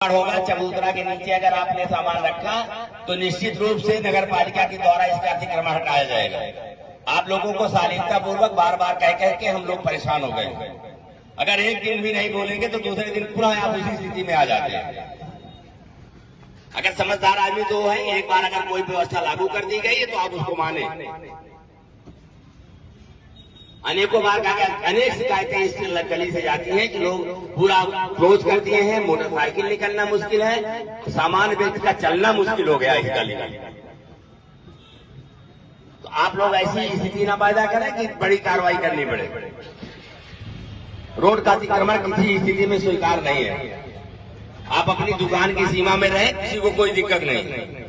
होगा चबूतरा के नीचे अगर आपने सामान रखा तो निश्चित रूप से नगर पालिका के द्वारा इसका अतिक्रमण हटाया जाएगा। आप लोगों को शालीनता पूर्वक बार बार कह के हम लोग परेशान हो गए। अगर एक दिन भी नहीं बोलेंगे तो दूसरे दिन पुनः आप उसी स्थिति में आ जाते हैं। अगर समझदार आदमी तो है, एक बार अगर कोई व्यवस्था लागू कर दी गई है तो आप उसको माने। अनेकों बार अनेक शिकायतें इस गली से जाती हैं कि लोग पूरा क्लोज कर दिए हैं, मोटरसाइकिल निकलना मुश्किल है, सामान्य व्यक्ति का चलना मुश्किल हो गया इस गली में। तो आप लोग ऐसी स्थिति ना पैदा करें कि बड़ी कार्रवाई करनी पड़े। रोड का अतिक्रमण किसी स्थिति में स्वीकार नहीं है। आप अपनी दुकान की सीमा में रहे, किसी को कोई दिक्कत नहीं।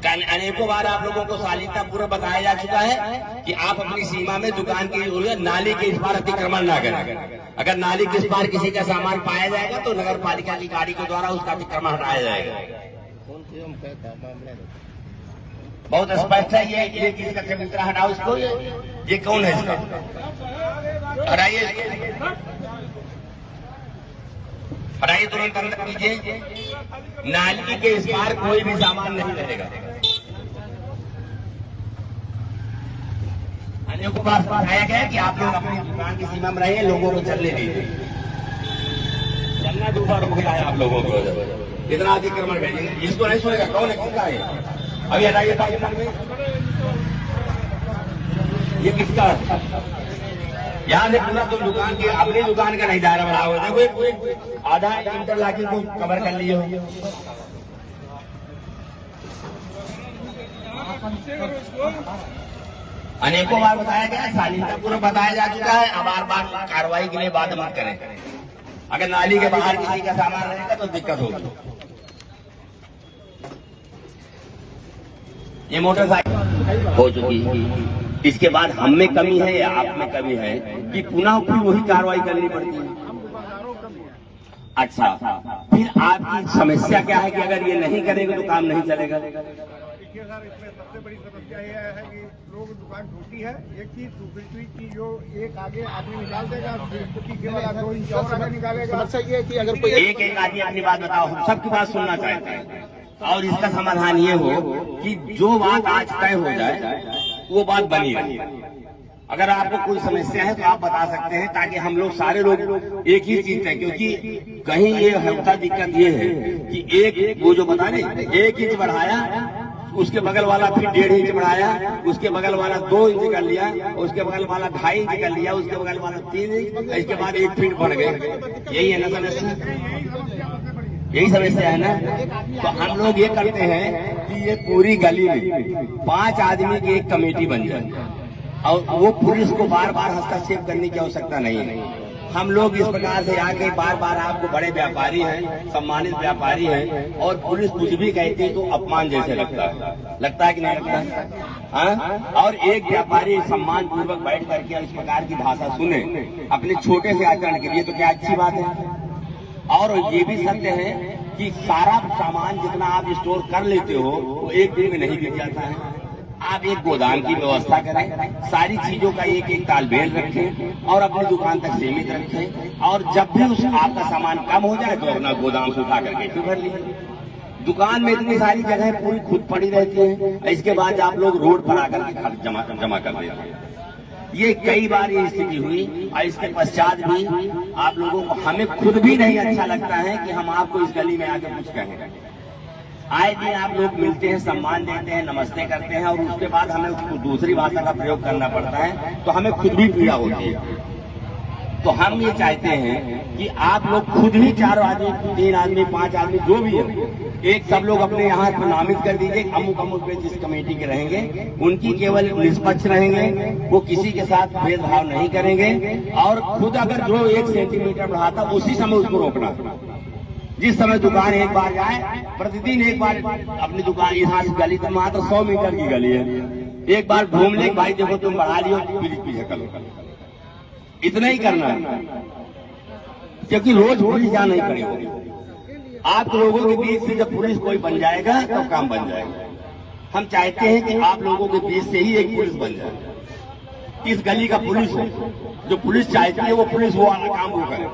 अनेकों बार आप लोगों को शालीनता पूर्वक बताया जा चुका है कि आप अपनी सीमा में दुकान की नाली के इस पार अतिक्रमण ना करें। अगर नाली के इस पार किसी का सामान पाया जाएगा तो नगर पालिका की गाड़ी के द्वारा उसका अतिक्रमण हटाया जाएगा। बहुत स्पष्ट है ये किसका चबूतरा हटाओ इसको, ये कौन है इसका, हटाइए तुरंत अंदर कीजिए। नाली के इस पार कोई भी सामान नहीं रहेगा। अनेकों बार बताया गया कि आप लोग अपनी दुकान की सीमा में रहिए, लोगों को चलने दीजिए। चलना दूसरा रोक रहा है आप लोगों को, इतना अतिक्रमण भेजेंगे। इसको नहीं सुनेगा, कौन है, किसका है? अभी हटाइए पाकिस्तान में, ये किसका है? यहाँ से पूरा तुम दुकान की अपनी दुकान का नहीं दायरा बढ़ाओ। देखो आधा इंटरलॉकिंग को कवर कर लिए हो। अनेकों बार बताया गया, शालीनता पूर्वक बताया जा चुका है। अब बार बार कार्रवाई के लिए बात मत करें। अगर नाली के बाहर किसी का सामान रहेगा तो दिक्कत होगी। ये मोटरसाइकिल हो चुकी, इसके बाद हम में कमी है या आप में कमी है कि पुनः फिर वही कार्रवाई करनी पड़ती है। अच्छा, फिर आपकी समस्या क्या है कि अगर ये नहीं करेंगे तो काम नहीं चलेगा? देखिए सर, इसमें सबसे बड़ी समस्या यह है कि लोग दुकान छोटी है, एक चीज, दूसरी चीज जो एक आगे आदमी निकाल देगा, दो इंच और आगे निकालेगा। समस्या ये है कि अगर कोई एक आदमी अपनी बात बताओ, हम सबकी बात सुनना चाहते हैं और इसका समाधान ये हो कि जो बात आज तय हो जाए वो बात बनी रहे। अगर आपको कोई समस्या है तो आप बता सकते हैं, ताकि हम लोग सारे लोग एक ही चीज है। क्योंकि कहीं ये होता दिक्कत ये है कि एक वो जो बता रहे 1 इंच बढ़ाया, उसके बगल वाला फिर 1.5 इंच बढ़ाया, उसके बगल वाला 2 इंच कर लिया, उसके बगल वाला 2.5 इंच कर लिया, उसके बगल वाला 3 इंच, इसके बाद 1 फीट बढ़ गए। यही है ना समस्या, यही समस्या है ना। तो हम लोग ये करते हैं कि ये पूरी गली में 5 आदमी की एक कमेटी बन जाए और वो पुलिस को बार बार हस्तक्षेप करने की आवश्यकता नहीं है। हम लोग इस प्रकार से आके बार बार आपको बड़े व्यापारी हैं, सम्मानित व्यापारी हैं, और पुलिस कुछ भी कहती है तो अपमान जैसे लगता है कि नहीं लगता? हाँ, और एक व्यापारी सम्मान पूर्वक बैठ करके इस प्रकार की भाषा सुने अपने छोटे से आचरण के लिए, तो क्या अच्छी बात है। और ये भी सत्य है कि सारा सामान जितना आप स्टोर कर लेते हो वो एक दिन में नहीं बिक जाता है। आप एक गोदाम की व्यवस्था करें, सारी चीजों का एक तालमेल रखें और अपनी दुकान तक सीमित रखें। और जब भी उस आपका सामान कम हो जाए तो अपना गोदाम से उठा करके फिर भर लीजिए। दुकान में इतनी सारी जगह पूरी खुद पड़ी रहती है, इसके बाद आप लोग रोड पर आकर के जमा कर देते हैं। ये कई बार ये स्थिति हुई और इसके पश्चात भी आप लोगों को, हमें खुद भी नहीं अच्छा लगता है कि हम आपको इस गली में आके कुछ कहें। आए दिन आप लोग मिलते हैं, सम्मान देते हैं, नमस्ते करते हैं और उसके बाद हमें उसको दूसरी भाषा का प्रयोग करना पड़ता है, तो हमें खुद भी पीड़ा होती है। तो हम ये चाहते हैं कि आप लोग खुद ही 4 आदमी, 3 आदमी, 5 आदमी जो भी है, एक सब लोग अपने यहाँ नामित कर दीजिए। अमुक पे जिस कमेटी के रहेंगे उनकी केवल निष्पक्ष रहेंगे, वो किसी के साथ भेदभाव नहीं करेंगे और खुद अगर जो 1 सेंटीमीटर बढ़ाता उसी समय उसको रोकना। जिस समय दुकान एक बार जाए, प्रतिदिन एक बार अपनी दुकान, यहाँ से गली तो मात्र 100 मीटर की गली है, एक बार घूम ले, भाई देखो तुम बढ़ा लियो, पीछे करो, इतना ही करना है। क्योंकि रोज पुलिस यहाँ नहीं खड़ी होगी। आप लोगों के बीच से जब पुलिस कोई बन जाएगा तो काम बन जाएगा। हम चाहते हैं कि आप लोगों के बीच से ही एक पुलिस बन जाए। इस गली का पुलिस है, जो पुलिस चाहती है वो पुलिस वो काम वो करे।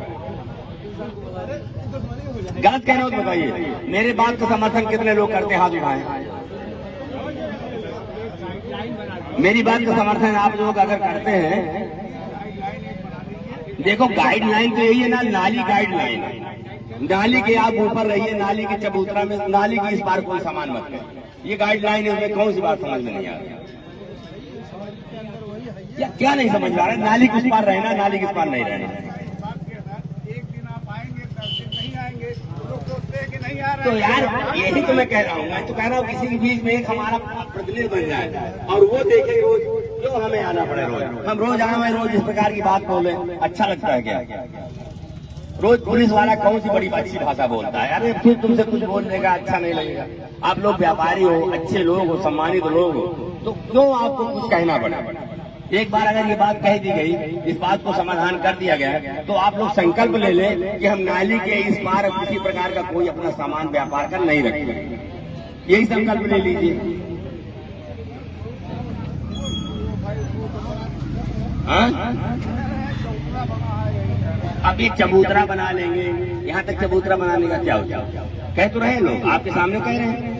गलत कह रहे हो तो बताइए। मेरे बात का समर्थन कितने लोग करते हैं, हाथ उठाएं। मेरी बात का समर्थन आप लोग अगर करते हैं, देखो गाइडलाइन तो यही है ना, नाली गाइडलाइन। नाली के आप ऊपर रहिए, नाली के चबूतरा में, नाली के इस पार कोई सामान मत करें, ये गाइडलाइन है। उसमें कौन सी बात समझ में नहीं आ रही? क्या नहीं समझ आ रहा है? नाली के उस पार रहना, नाली के इस पार नहीं रहना। एक दिन आप आएंगे, 10 दिन नहीं आएंगे, लोग सोचते हैं कि नहीं आ रहा तो यार यही तो मैं कह रहा हूँ, मैं तो कह रहा हूँ किसी के बीच में एक हमारा प्रतिनिधि बन जाए और वो देखे रोज, क्यों हमें आना पड़े रोज? हम रोज आए, रोज इस प्रकार की बात बोले, अच्छा लगता है क्या? रोज पुलिस वाला कौन सी बड़ी अच्छी भाषा बोलता है? अरे फिर तुमसे कुछ बोलने का अच्छा नहीं लगेगा। आप लोग व्यापारी हो, अच्छे लोग हो, सम्मानित लोग हो, तो क्यों आपको कुछ कहना पड़ा? एक बार अगर ये बात कह दी गई, इस बात को समाधान कर दिया गया, तो आप लोग संकल्प ले लें कि हम नाली के इस पार किसी प्रकार का कोई अपना सामान व्यापार कर नहीं रखेंगे। यही संकल्प ले लीजिए। अब एक चबूतरा बना लेंगे, यहाँ तक चबूतरा बनाने का क्या होता? कह तो रहे लोग, आपके सामने कह रहे हैं।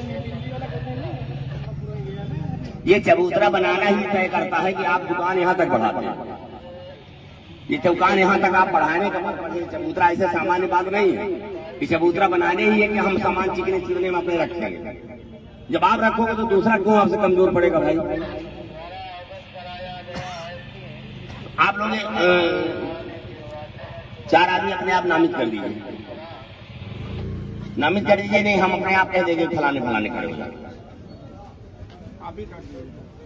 ये चबूतरा बनाना ही तय करता है कि आप दुकान यहाँ तक बढ़ाते हैं। ये दुकान यहाँ तक आप बढ़ाने का मतलब, चबूतरा ऐसे सामान्य बात नहीं है। ये चबूतरा बनाने ही है कि हम सामान चिकने चिकने में अपने रखेंगे। जब आप रखोगे तो दूसरा क्यों आपसे कमजोर पड़ेगा भाई? आप लोग 4 आदमी अपने आप नामित कर दीजिए, नामित कर दीजिए। नहीं हम अपने आप कह देंगे फलाने फलाने करेंगे। अभी कर